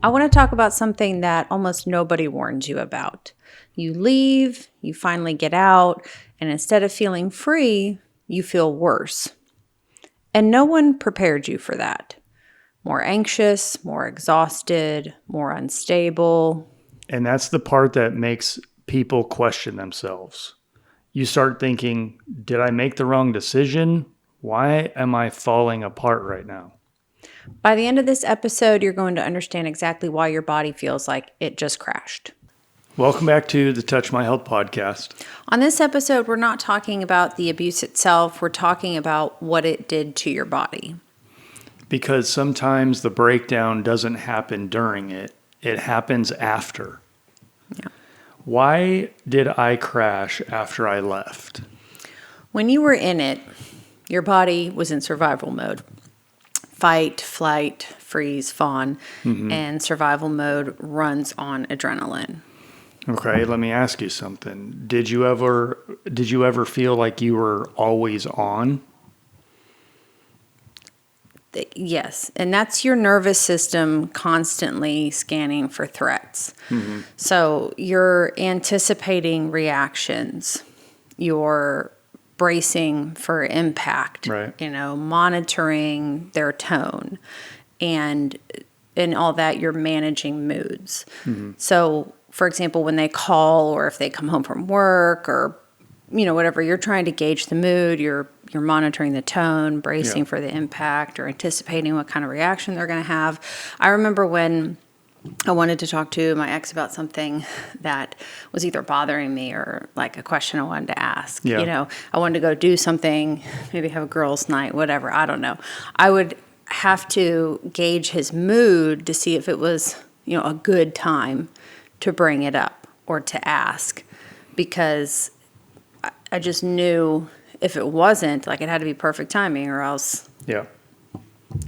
I want to talk about something that almost nobody warns you about. You leave, you finally get out, and instead of feeling free, you feel worse. And no one prepared you for that. More anxious, more exhausted, more unstable. And that's the part that makes people question themselves. You start thinking, did I make the wrong decision? Why am I falling apart right now? By the end of this episode, you're going to understand exactly why your body feels like it just crashed. Welcome back to the Touch My Health podcast. On this episode, we're not talking about the abuse itself. We're talking about what it did to your body. Because sometimes the breakdown doesn't happen during it. It happens after. Yeah. Why did I crash after I left? When you were in it, your body was in survival mode. Fight, flight, freeze, fawn, and survival mode runs on adrenaline. Okay, let me ask you something. Did you ever feel like you were always on? Yes, and that's your nervous system constantly scanning for threats. So you're anticipating reactions. You're bracing for impact, right. Monitoring their tone, and in all that, you're managing moods. So, for example, when they call or if they come home from work or, whatever, you're trying to gauge the mood, you're monitoring the tone, bracing for the impact or anticipating what kind of reaction they're going to have. I remember when I wanted to talk to my ex about something that was either bothering me or like a question I wanted to ask. Yeah. I wanted to go do something, maybe have a girls' night, whatever. I don't know. I would have to gauge his mood to see if it was, a good time to bring it up or to ask, because I just knew if it wasn't, like, it had to be perfect timing or else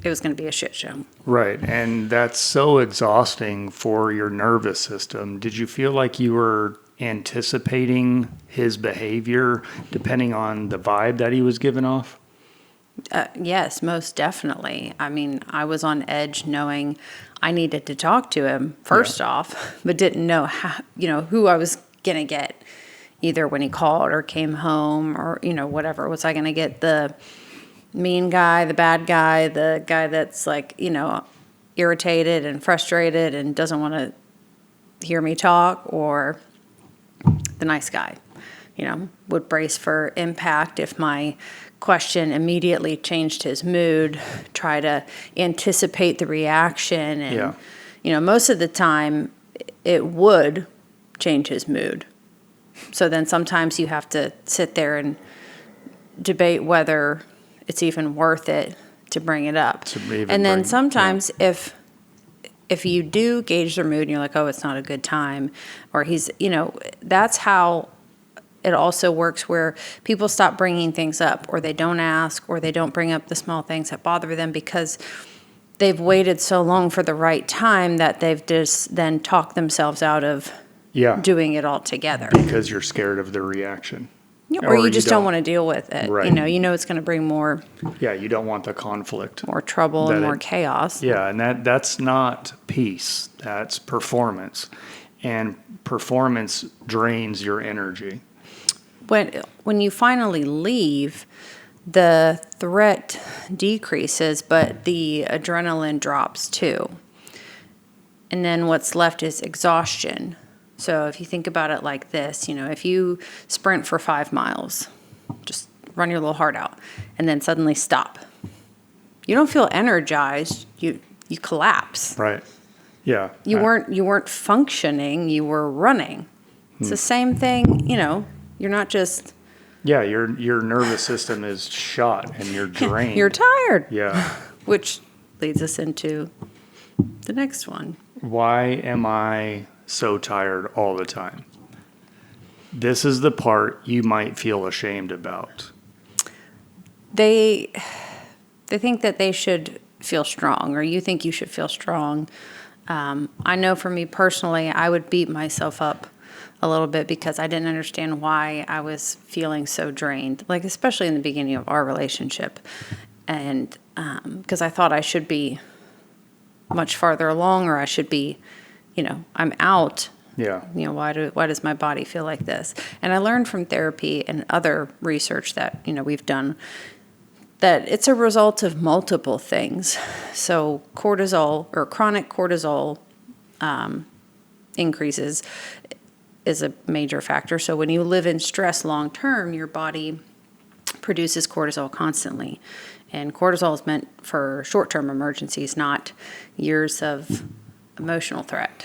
it was going to be a shit show. Right. And that's so exhausting for your nervous system. Did you feel like you were anticipating his behavior depending on the vibe that he was giving off? Yes, most definitely. I mean, I was on edge knowing I needed to talk to him first off, but didn't know how, who I was going to get either when he called or came home or, whatever. Was I going to get the mean guy, the bad guy, the guy that's like, irritated and frustrated and doesn't want to hear me talk, or the nice guy, would brace for impact if my question immediately changed his mood, try to anticipate the reaction. And, most of the time it would change his mood. So then sometimes you have to sit there and debate whether it's even worth it to bring it up. And then sometimes if you do gauge their mood and you're like, oh, it's not a good time, or he's, that's how it also works, where people stop bringing things up, or they don't ask, or they don't bring up the small things that bother them because they've waited so long for the right time that they've just then talked themselves out of doing it all together. Because you're scared of the reaction. Or you just don't want to deal with it. Right. It's going to bring more. Yeah, you don't want the conflict. More trouble and more chaos. Yeah, and that's not peace. That's performance. And performance drains your energy. When you finally leave, the threat decreases, but the adrenaline drops too. And then what's left is exhaustion. So if you think about it like this, if you sprint for 5 miles, just run your little heart out, and then suddenly stop. You don't feel energized. You collapse. Right. Yeah. You weren't functioning. You were running. It's the same thing. You're not just. Yeah, your nervous system is shot and you're drained. You're tired. Yeah. Which leads us into the next one. Why am I so tired all the time? This is the part you might feel ashamed about. They think that they should feel strong, or you think you should feel strong. I know for me personally, I would beat myself up a little bit because I didn't understand why I was feeling so drained, like especially in the beginning of our relationship. And because I thought I should be much farther along, or I should be, I'm out. Yeah. Why does my body feel like this? And I learned from therapy and other research that, we've done, that it's a result of multiple things. So cortisol, or chronic cortisol increases, is a major factor. So when you live in stress long term, your body produces cortisol constantly. And cortisol is meant for short-term emergencies, not years of emotional threat.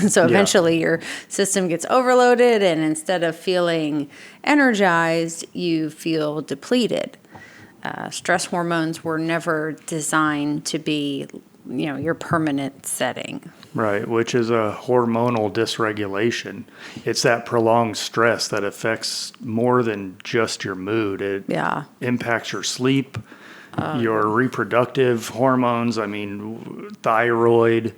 So eventually your system gets overloaded, and instead of feeling energized, you feel depleted. Stress hormones were never designed to be, your permanent setting. Right, which is a hormonal dysregulation. It's that prolonged stress that affects more than just your mood. It impacts your sleep, your reproductive hormones, thyroid.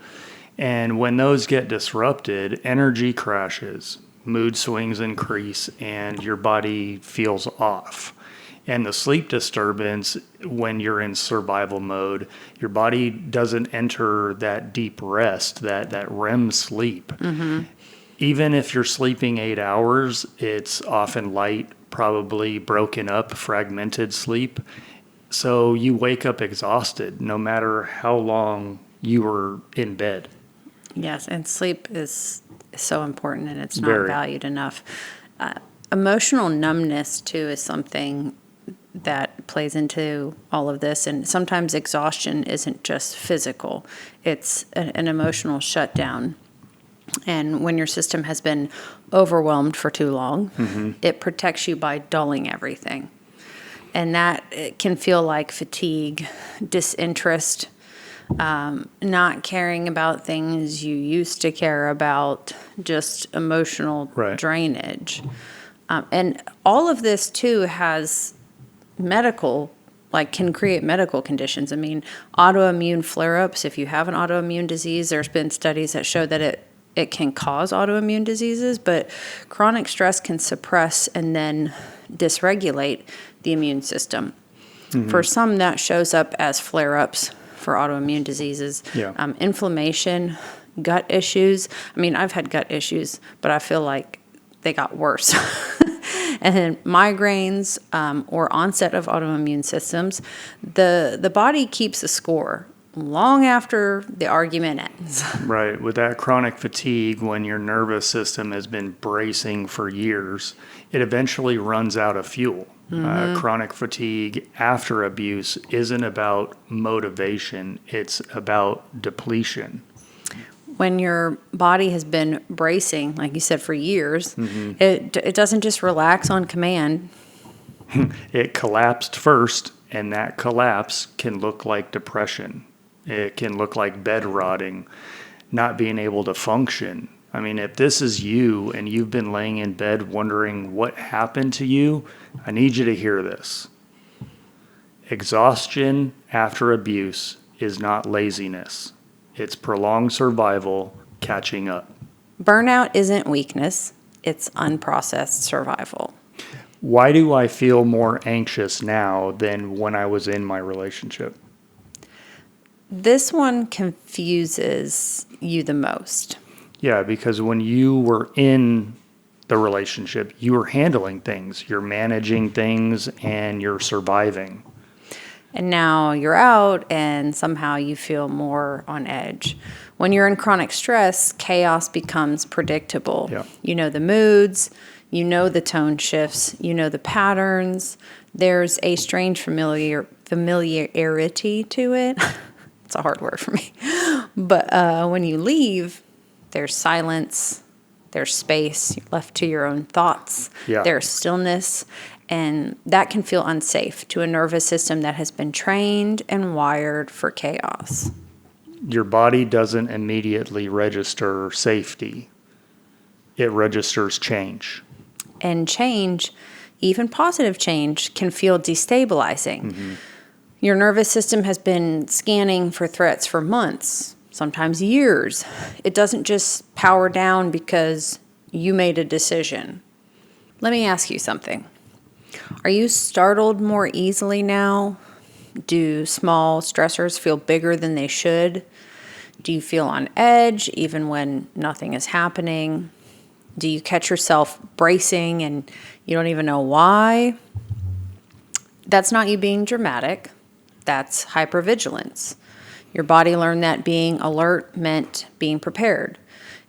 And when those get disrupted, energy crashes, mood swings increase, and your body feels off. And the sleep disturbance, when you're in survival mode, your body doesn't enter that deep rest, that REM sleep. Mm-hmm. Even if you're sleeping 8 hours, it's often light, probably broken up, fragmented sleep. So you wake up exhausted no matter how long you were in bed. Yes, and sleep is so important, and it's not valued enough. Emotional numbness, too, is something that plays into all of this. And sometimes exhaustion isn't just physical. It's an emotional shutdown. And when your system has been overwhelmed for too long, it protects you by dulling everything. And that it can feel like fatigue, disinterest, not caring about things you used to care about, just emotional drainage. And all of this, too, has can create medical conditions. Autoimmune flare-ups, if you have an autoimmune disease, there's been studies that show that it can cause autoimmune diseases, but chronic stress can suppress and then dysregulate the immune system. Mm-hmm. For some, that shows up as flare-ups for autoimmune diseases. Inflammation, gut issues. I've had gut issues, but I feel like they got worse. And then migraines, or onset of autoimmune systems, the body keeps a score long after the argument ends. Right. With that chronic fatigue, when your nervous system has been bracing for years, it eventually runs out of fuel. Mm-hmm. Chronic fatigue after abuse isn't about motivation. It's about depletion. When your body has been bracing, like you said, for years, it doesn't just relax on command. It collapsed first, and that collapse can look like depression. It can look like bed rotting, not being able to function. If this is you and you've been laying in bed wondering what happened to you, I need you to hear this. Exhaustion after abuse is not laziness. It's prolonged survival catching up. Burnout isn't weakness. It's unprocessed survival. Why do I feel more anxious now than when I was in my relationship? This one confuses you the most. Yeah, because when you were in the relationship, you were handling things, you're managing things, and you're surviving. And now you're out, and somehow you feel more on edge. When you're in chronic stress, chaos becomes predictable. Yeah. You know the moods, you know the tone shifts, you know the patterns. There's a strange familiarity to it. It's a hard word for me. But when you leave, there's silence, there's space, you're left to your own thoughts, there's stillness. And that can feel unsafe to a nervous system that has been trained and wired for chaos. Your body doesn't immediately register safety. It registers change. And change, even positive change, can feel destabilizing. Mm-hmm. Your nervous system has been scanning for threats for months, sometimes years. It doesn't just power down because you made a decision. Let me ask you something. Are you startled more easily now? Do small stressors feel bigger than they should? Do you feel on edge even when nothing is happening? Do you catch yourself bracing and you don't even know why? That's not you being dramatic. That's hyper-vigilance. Your body learned that being alert meant being prepared,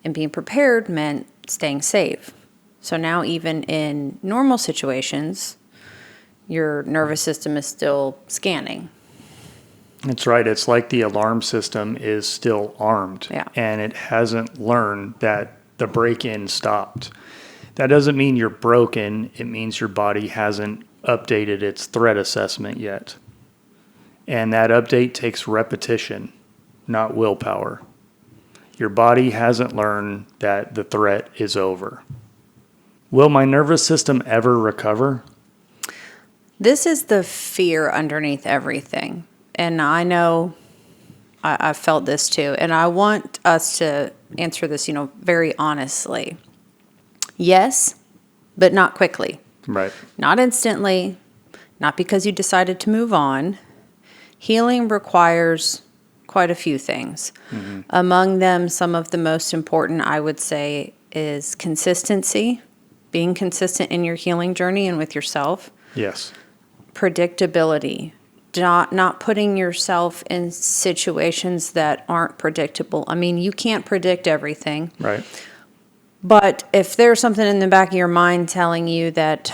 and being prepared meant staying safe. So now even in normal situations, your nervous system is still scanning. That's right. It's like the alarm system is still armed, Yeah. and it hasn't learned that the break-in stopped. That doesn't mean you're broken. It means your body hasn't updated its threat assessment yet. And that update takes repetition, not willpower. Your body hasn't learned that the threat is over. Will my nervous system ever recover? This is the fear underneath everything. And I know I've felt this too. And I want us to answer this, very honestly. Yes, but not quickly. Right. Not instantly, not because you decided to move on. Healing requires quite a few things. Mm-hmm. Among them, some of the most important, I would say, is consistency, being consistent in your healing journey and with yourself. Yes. Predictability, not putting yourself in situations that aren't predictable. I mean, you can't predict everything. Right. But if there's something in the back of your mind telling you that,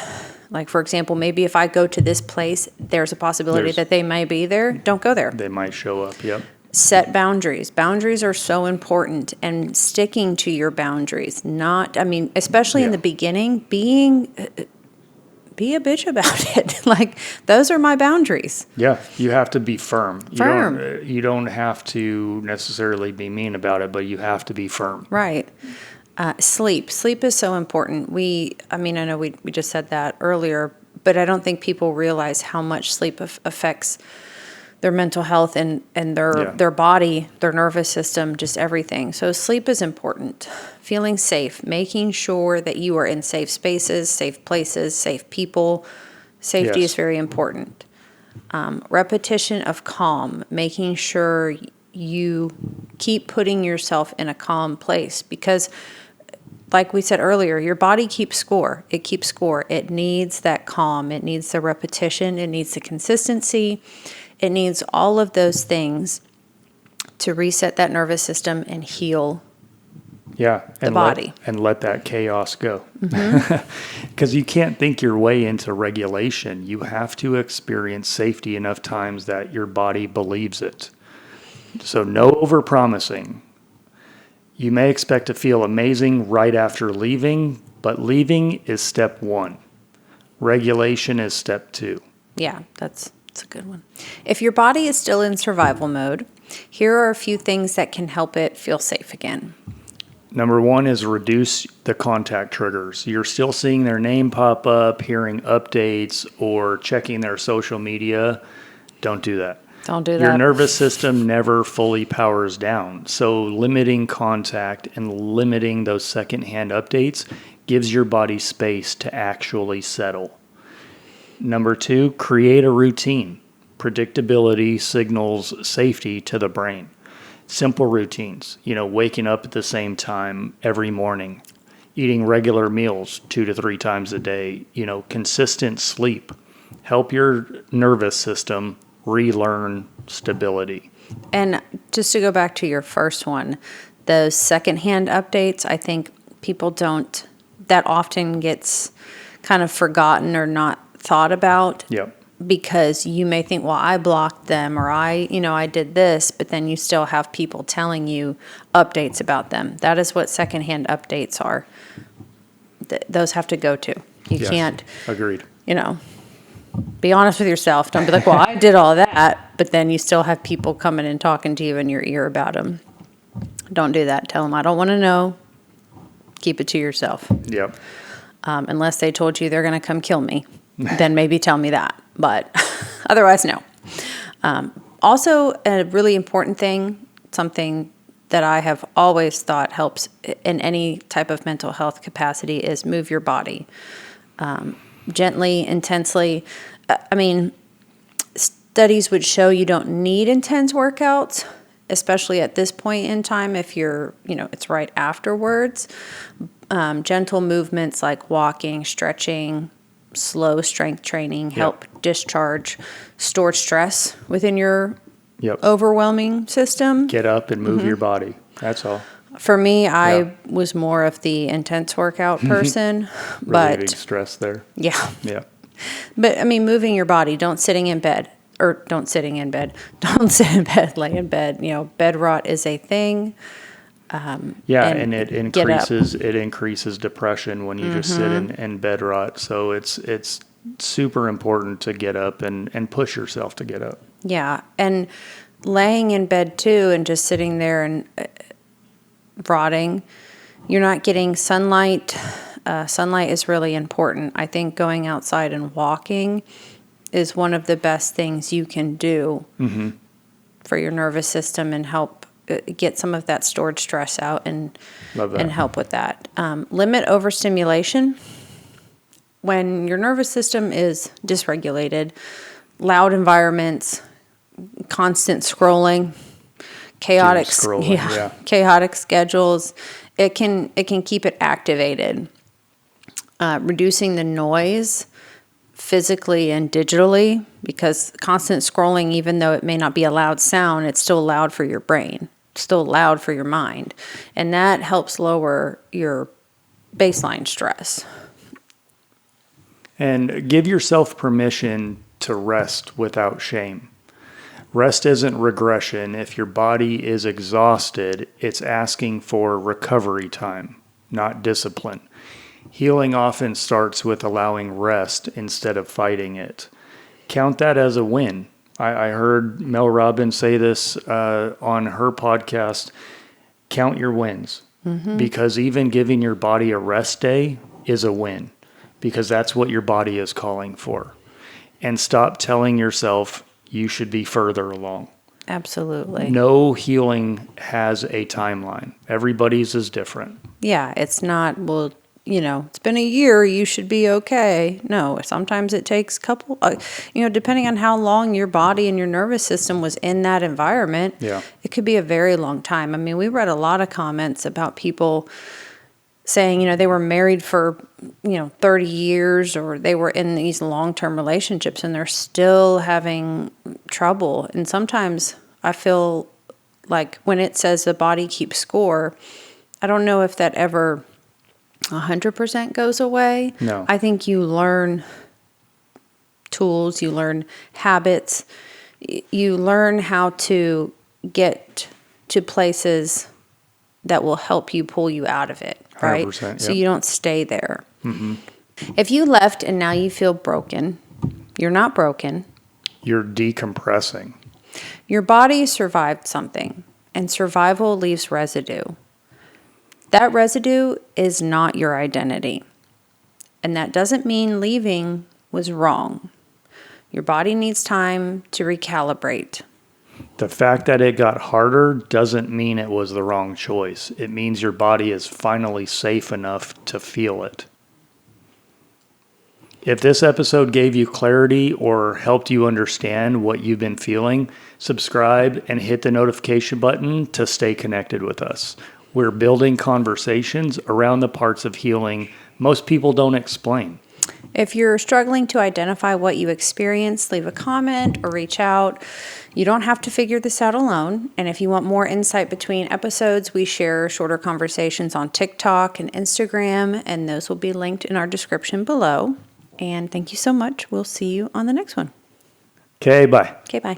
like, for example, maybe if I go to this place, there's a possibility that they may be there, don't go there. They might show up, yep. Set boundaries. Boundaries are so important, and sticking to your boundaries, especially in the beginning, be a bitch about it. Like, those are my boundaries. Yeah, you have to be firm. Firm. You don't have to necessarily be mean about it, but you have to be firm. Right. Sleep. Sleep is so important. I know we just said that earlier, but I don't think people realize how much sleep affects their mental health and their body, their nervous system, just everything. So sleep is important. Feeling safe, making sure that you are in safe spaces, safe places, safe people. Safety is very important. Repetition of calm, making sure you keep putting yourself in a calm place, because like we said earlier, your body keeps score. It keeps score. It needs that calm. It needs the repetition. It needs the consistency. It needs all of those things to reset that nervous system and heal the body. And let that chaos go. Because you can't think your way into regulation. You have to experience safety enough times that your body believes it. So no overpromising. You may expect to feel amazing right after leaving, but leaving is step 1. Regulation is step 2. Yeah, that's a good one. If your body is still in survival mode, here are a few things that can help it feel safe again. Number 1 is reduce the contact triggers. You're still seeing their name pop up, hearing updates, or checking their social media. Don't do that. Don't do that. Your nervous system never fully powers down. So limiting contact and limiting those secondhand updates gives your body space to actually settle. Number 2, create a routine. Predictability signals safety to the brain. Simple routines, waking up at the same time every morning, eating regular meals 2 to 3 times a day, consistent sleep. Help your nervous system relearn stability. And just to go back to your first one, those secondhand updates, I think people don't, that often gets kind of forgotten or not thought about. Yep. Because you may think, well, I blocked them, or I did this, but then you still have people telling you updates about them. That is what secondhand updates are. Those have to go to. You can't. Agreed. Be honest with yourself. Don't be like, well, I did all that, but then you still have people coming and talking to you in your ear about them. Don't do that. Tell them, I don't want to know. Keep it to yourself. Yep. Unless they told you they're going to come kill me, then maybe tell me that. But otherwise, no. Also, a really important thing, something that I have always thought helps in any type of mental health capacity, is move your body. Gently, intensely. Studies would show you don't need intense workouts especially at this point in time, if you're, it's right afterwards. Gentle movements like walking, stretching, slow strength training help discharge stored stress within your overwhelming system. Get up and move your body. That's all. For me, I was more of the intense workout person, Relieving stress there. Yeah. Yeah. But I mean, moving your body, don't sit in bed, lay in bed. Bed rot is a thing. And it increases depression when you just sit in bed rot. So it's super important to get up and push yourself to get up. Yeah. And laying in bed too and just sitting there and rotting, you're not getting sunlight. Sunlight is really important. I think going outside and walking is one of the best things you can do for your nervous system and help get some of that stored stress out and help with that. Limit overstimulation. When your nervous system is dysregulated, loud environments, constant scrolling, chaotic schedules, it can keep it activated. Reducing the noise physically and digitally, because constant scrolling, even though it may not be a loud sound, it's still loud for your brain, still loud for your mind. And that helps lower your baseline stress. And give yourself permission to rest without shame. Rest isn't regression. If your body is exhausted, it's asking for recovery time, not discipline. Healing often starts with allowing rest instead of fighting it. Count that as a win. I heard Mel Robbins say this on her podcast. Count your wins. Because even giving your body a rest day is a win, because that's what your body is calling for. And stop telling yourself you should be further along. Absolutely. No healing has a timeline. Everybody's is different. Yeah, it's not, it's been a year, you should be okay. No, sometimes it takes depending on how long your body and your nervous system was in that environment, it could be a very long time. I mean, we read a lot of comments about people saying, they were married for, 30 years, or they were in these long-term relationships and they're still having trouble. And sometimes I feel like when it says the body keeps score, I don't know if that ever 100% goes away. No. I think you learn tools, you learn habits, you learn how to get to places that will help you pull you out of it, right? 100%, So you don't stay there. If you left and now you feel broken, you're not broken. You're decompressing. Your body survived something, and survival leaves residue. That residue is not your identity. And that doesn't mean leaving was wrong. Your body needs time to recalibrate. The fact that it got harder doesn't mean it was the wrong choice. It means your body is finally safe enough to feel it. If this episode gave you clarity or helped you understand what you've been feeling, subscribe and hit the notification button to stay connected with us. We're building conversations around the parts of healing most people don't explain. If you're struggling to identify what you experienced, leave a comment or reach out. You don't have to figure this out alone. And if you want more insight between episodes, we share shorter conversations on TikTok and Instagram, and those will be linked in our description below. And thank you so much. We'll see you on the next one. Okay, bye. Okay, bye.